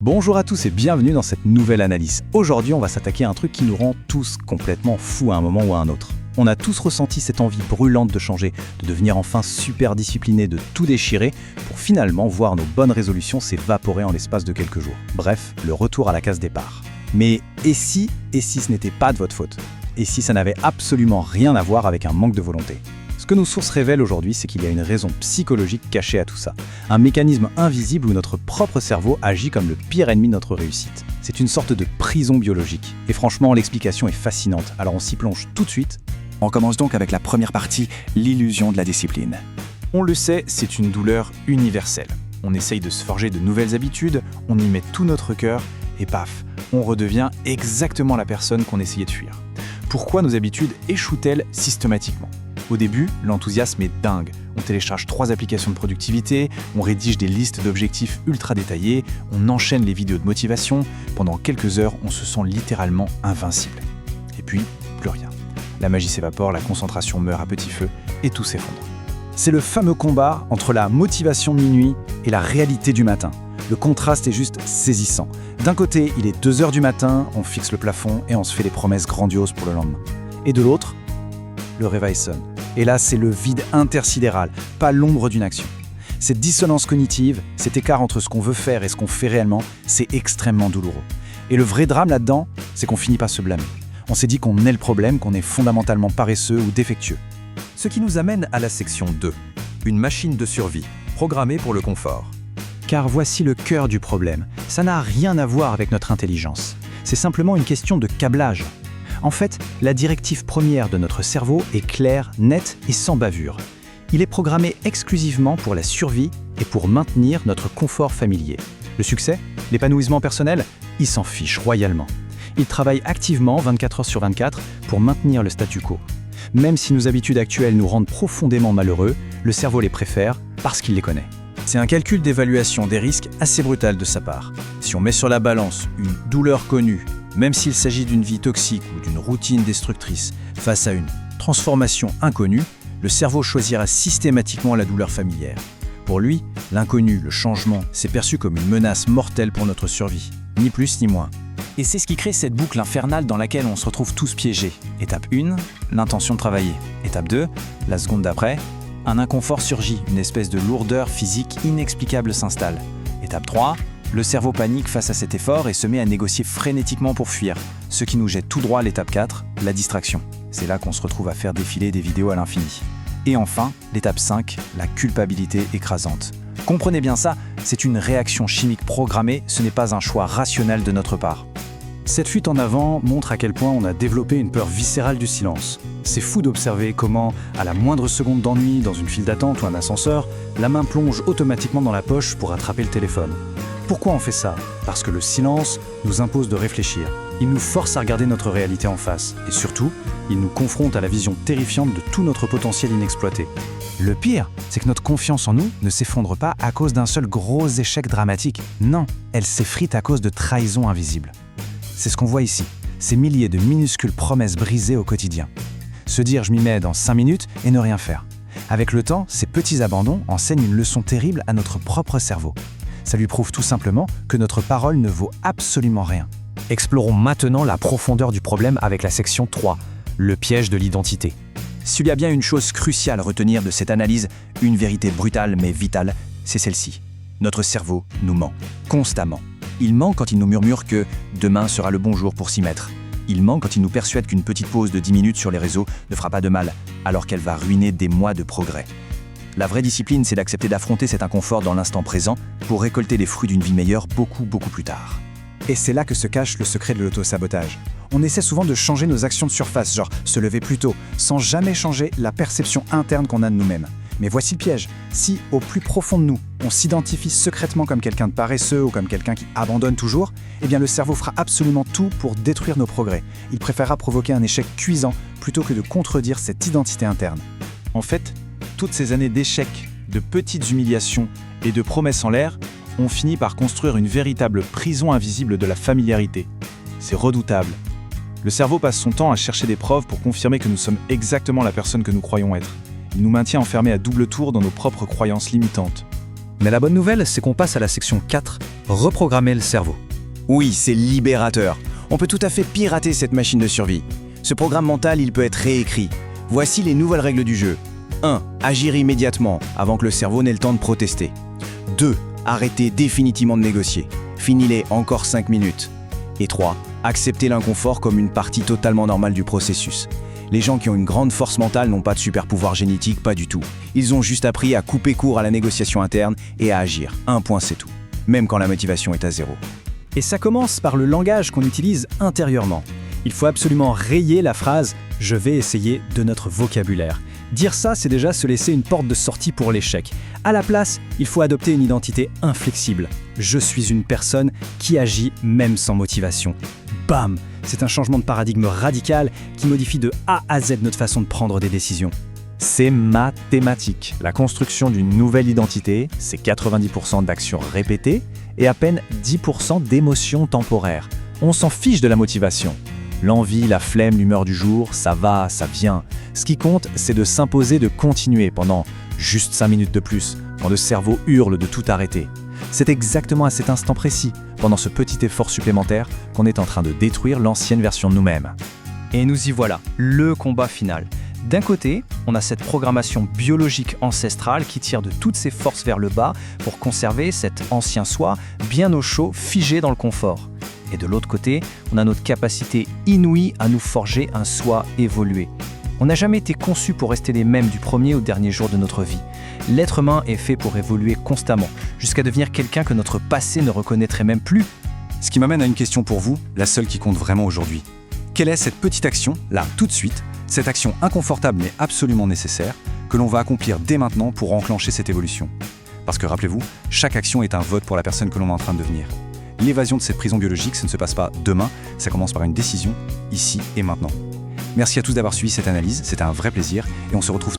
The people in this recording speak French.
Bonjour à tous et bienvenue dans cette nouvelle analyse. Aujourd'hui, on va s'attaquer à un truc qui nous rend tous complètement fous à un moment ou à un autre. On a tous ressenti cette envie brûlante de changer, de devenir enfin super discipliné, de tout déchirer, pour finalement voir nos bonnes résolutions s'évaporer en l'espace de quelques jours. Bref, le retour à la case départ. Mais et si ce n'était pas de votre faute? Et si ça n'avait absolument rien à voir avec un manque de volonté? Ce que nos sources révèlent aujourd'hui, c'est qu'il y a une raison psychologique cachée à tout ça. Un mécanisme invisible où notre propre cerveau agit comme le pire ennemi de notre réussite. C'est une sorte de prison biologique. Et franchement, l'explication est fascinante. Alors on s'y plonge tout de suite. On commence donc avec la première partie, l'illusion de la discipline. On le sait, c'est une douleur universelle. On essaye de se forger de nouvelles habitudes, on y met tout notre cœur, et paf, on redevient exactement la personne qu'on essayait de fuir. Pourquoi nos habitudes échouent-elles systématiquement ? Au début, l'enthousiasme est dingue. On télécharge 3 applications de productivité, on rédige des listes d'objectifs ultra détaillées, on enchaîne les vidéos de motivation. Pendant quelques heures, on se sent littéralement invincible. Et puis, plus rien. La magie s'évapore, la concentration meurt à petit feu et tout s'effondre. C'est le fameux combat entre la motivation de minuit et la réalité du matin. Le contraste est juste saisissant. D'un côté, il est 2h du matin, on fixe le plafond et on se fait des promesses grandioses pour le lendemain. Et de l'autre, le réveil sonne. Et là, c'est le vide intersidéral, pas l'ombre d'une action. Cette dissonance cognitive, cet écart entre ce qu'on veut faire et ce qu'on fait réellement, c'est extrêmement douloureux. Et le vrai drame là-dedans, c'est qu'on finit par se blâmer. On s'est dit qu'on est le problème, qu'on est fondamentalement paresseux ou défectueux. Ce qui nous amène à la section 2, une machine de survie, programmée pour le confort. Car voici le cœur du problème. Ça n'a rien à voir avec notre intelligence. C'est simplement une question de câblage. En fait, la directive première de notre cerveau est claire, nette et sans bavure. Il est programmé exclusivement pour la survie et pour maintenir notre confort familier. Le succès, l'épanouissement personnel, il s'en fiche royalement. Il travaille activement 24 heures sur 24 pour maintenir le statu quo. Même si nos habitudes actuelles nous rendent profondément malheureux, le cerveau les préfère parce qu'il les connaît. C'est un calcul d'évaluation des risques assez brutal de sa part. Si on met sur la balance une douleur connue, même s'il s'agit d'une vie toxique ou d'une routine destructrice, face à une transformation inconnue, le cerveau choisira systématiquement la douleur familière. Pour lui, l'inconnu, le changement, c'est perçu comme une menace mortelle pour notre survie, ni plus ni moins. Et c'est ce qui crée cette boucle infernale dans laquelle on se retrouve tous piégés. Étape 1, l'intention de travailler. Étape 2, la seconde d'après, un inconfort surgit, une espèce de lourdeur physique inexplicable s'installe. Étape 3, le cerveau panique face à cet effort et se met à négocier frénétiquement pour fuir, ce qui nous jette tout droit à l'étape 4, la distraction. C'est là qu'on se retrouve à faire défiler des vidéos à l'infini. Et enfin, l'étape 5, la culpabilité écrasante. Comprenez bien ça, c'est une réaction chimique programmée, ce n'est pas un choix rationnel de notre part. Cette fuite en avant montre à quel point on a développé une peur viscérale du silence. C'est fou d'observer comment, à la moindre seconde d'ennui dans une file d'attente ou un ascenseur, la main plonge automatiquement dans la poche pour attraper le téléphone. Pourquoi on fait ça? Parce que le silence nous impose de réfléchir. Il nous force à regarder notre réalité en face. Et surtout, il nous confronte à la vision terrifiante de tout notre potentiel inexploité. Le pire, c'est que notre confiance en nous ne s'effondre pas à cause d'un seul gros échec dramatique. Non, elle s'effrite à cause de trahisons invisibles. C'est ce qu'on voit ici, ces milliers de minuscules promesses brisées au quotidien. Se dire « je m'y mets dans 5 minutes » et ne rien faire. Avec le temps, ces petits abandons enseignent une leçon terrible à notre propre cerveau. Ça lui prouve tout simplement que notre parole ne vaut absolument rien. Explorons maintenant la profondeur du problème avec la section 3, le piège de l'identité. S'il y a bien une chose cruciale à retenir de cette analyse, une vérité brutale mais vitale, c'est celle-ci. Notre cerveau nous ment, constamment. Il ment quand il nous murmure que « demain sera le bon jour pour s'y mettre ». Il ment quand il nous persuade qu'une petite pause de 10 minutes sur les réseaux ne fera pas de mal, alors qu'elle va ruiner des mois de progrès. La vraie discipline, c'est d'accepter d'affronter cet inconfort dans l'instant présent pour récolter les fruits d'une vie meilleure beaucoup plus tard. Et c'est là que se cache le secret de l'auto-sabotage. On essaie souvent de changer nos actions de surface, genre se lever plus tôt, sans jamais changer la perception interne qu'on a de nous-mêmes. Mais voici le piège. Si, au plus profond de nous, on s'identifie secrètement comme quelqu'un de paresseux ou comme quelqu'un qui abandonne toujours, eh bien le cerveau fera absolument tout pour détruire nos progrès. Il préférera provoquer un échec cuisant plutôt que de contredire cette identité interne. En fait, toutes ces années d'échecs, de petites humiliations et de promesses en l'air ont fini par construire une véritable prison invisible de la familiarité. C'est redoutable. Le cerveau passe son temps à chercher des preuves pour confirmer que nous sommes exactement la personne que nous croyons être. Il nous maintient enfermés à double tour dans nos propres croyances limitantes. Mais la bonne nouvelle, c'est qu'on passe à la section 4, reprogrammer le cerveau. Oui, c'est libérateur. On peut tout à fait pirater cette machine de survie. Ce programme mental, il peut être réécrit. Voici les nouvelles règles du jeu. 1. Agir immédiatement, avant que le cerveau n'ait le temps de protester. 2. Arrêter définitivement de négocier. Finis-les encore 5 minutes. Et 3. Accepter l'inconfort comme une partie totalement normale du processus. Les gens qui ont une grande force mentale n'ont pas de super pouvoir génétique, pas du tout. Ils ont juste appris à couper court à la négociation interne et à agir. Un point, c'est tout. Même quand la motivation est à 0. Et ça commence par le langage qu'on utilise intérieurement. Il faut absolument rayer la phrase « je vais essayer » de notre vocabulaire. Dire ça, c'est déjà se laisser une porte de sortie pour l'échec. À la place, il faut adopter une identité inflexible. Je suis une personne qui agit même sans motivation. Bam! C'est un changement de paradigme radical qui modifie de A à Z notre façon de prendre des décisions. C'est mathématique. La construction d'une nouvelle identité, c'est 90% d'actions répétées et à peine 10% d'émotions temporaires. On s'en fiche de la motivation. L'envie, la flemme, l'humeur du jour, ça va, ça vient. Ce qui compte, c'est de s'imposer de continuer pendant juste 5 minutes de plus, quand le cerveau hurle de tout arrêter. C'est exactement à cet instant précis, pendant ce petit effort supplémentaire, qu'on est en train de détruire l'ancienne version de nous-mêmes. Et nous y voilà, le combat final. D'un côté, on a cette programmation biologique ancestrale qui tire de toutes ses forces vers le bas pour conserver cet ancien soi bien au chaud, figé dans le confort. Et de l'autre côté, on a notre capacité inouïe à nous forger un soi évolué. On n'a jamais été conçu pour rester les mêmes du premier au dernier jour de notre vie. L'être humain est fait pour évoluer constamment, jusqu'à devenir quelqu'un que notre passé ne reconnaîtrait même plus. Ce qui m'amène à une question pour vous, la seule qui compte vraiment aujourd'hui. Quelle est cette petite action, là, tout de suite, cette action inconfortable mais absolument nécessaire, que l'on va accomplir dès maintenant pour enclencher cette évolution? Parce que rappelez-vous, chaque action est un vote pour la personne que l'on est en train de devenir. L'évasion de cette prison biologique, ça ne se passe pas demain, ça commence par une décision, ici et maintenant. Merci à tous d'avoir suivi cette analyse, c'était un vrai plaisir et on se retrouve